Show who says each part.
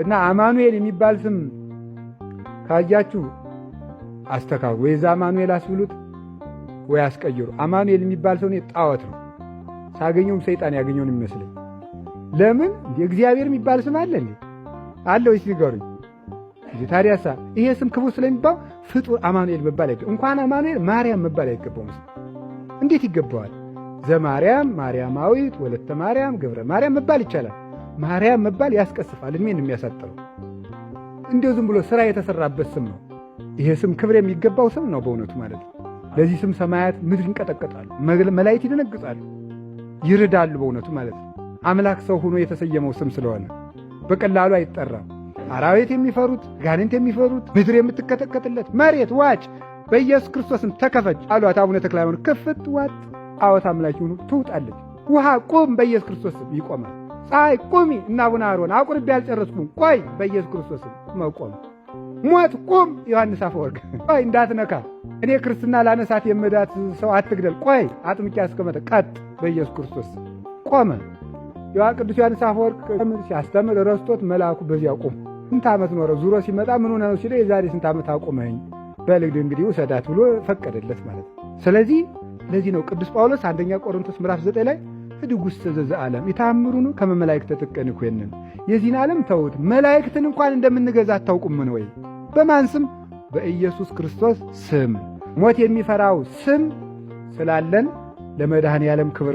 Speaker 1: እና አማኑኤል የሚባል ስም ካያችሁ አስተካክሉ። ወይ አማኑኤል አስብሉት ወይ አስቀይሩ። አማኑኤል የሚባል ሰው ጣዖት ነው። ሳገኘውም ሰይጣን ያገኘውን ይመስለኝ። ለምን እግዚአብሔር የሚባል ስም አለ እንዴ? አለ ወይስ ንገሩኝ። ታዲያሳ ይሄ ስም ክቡር ስለሚባል ፍጡር አማኑኤል መባል አይገባም። እንኳን አማኑኤል ማርያም መባል አይገባውም። እንዴት ይገባዋል? ዘማርያም፣ ማርያማዊት፣ ወለተ ማርያም፣ ገብረ ማርያም መባል ይቻላል። ማርያም መባል ያስቀስፋል፣ እድሜን የሚያሳጥረው። እንደው ዝም ብሎ ስራ የተሰራበት ስም ነው። ይሄ ስም ክብር የሚገባው ስም ነው በእውነቱ ማለት ነው። ለዚህ ስም ሰማያት ምድር ይንቀጠቀጣሉ፣ መላእክት ይደነግጣሉ፣ ይርዳሉ በእውነቱ ማለት ነው። አምላክ ሰው ሆኖ የተሰየመው ስም ስለሆነ በቀላሉ አይጠራም። አራዊት የሚፈሩት፣ ጋኔንት የሚፈሩት፣ ምድር የምትቀጠቀጥለት፣ መሬት ዋጭ በኢየሱስ ክርስቶስም ተከፈች አሏት አቡነ ተክለ ሃይማኖት። ክፍት ዋጥ ጣዖት አምላኪ ሆኖ ትውጣለች። ውሃ ቁም በኢየሱስ ክርስቶስም ይቆማል። ፀሐይ ቁሚ እና አቡነ አሮን አቁርቤ አልጨረስኩም ቆይ በኢየሱስ ክርስቶስም መቆም። ሞት ቁም ዮሐንስ አፈወርቅ ቆይ እንዳትነካ እኔ ክርስትና ላነሳት የምዳት ሰው አትግደል ቆይ አጥምቄ አስቀመጠ ቀጥ በኢየሱስ ክርስቶስ ቆመ። ቅዱስ ዮሐንስ አፈወርቅ ሲያስተምር ረስቶት መልአኩ በዚያ ቆም። ስንት ዓመት ኖረ። ዙሮ ሲመጣ ምን ሆነ ነው ሲለው የዛሬ ስንት ዓመት አቆመኝ በልግድ እንግዲህ ውሰዳት ብሎ ፈቀደለት ማለት ነው። ስለዚህ ለዚህ ነው ቅዱስ ጳውሎስ አንደኛ ቆሮንቶስ ምዕራፍ 9 ላይ ህድግ ውስተ ዘዘዓለም ይታምሩኑ ከመ መላእክተ ጥቀንኩ ይንን የዚህን ዓለም ተውት መላእክትን እንኳን እንደምንገዛ አታውቁም ምን ወይ? በማን ስም? በኢየሱስ ክርስቶስ ስም። ሞት የሚፈራው ስም ስላለን ለመድኃኔ ዓለም ክብር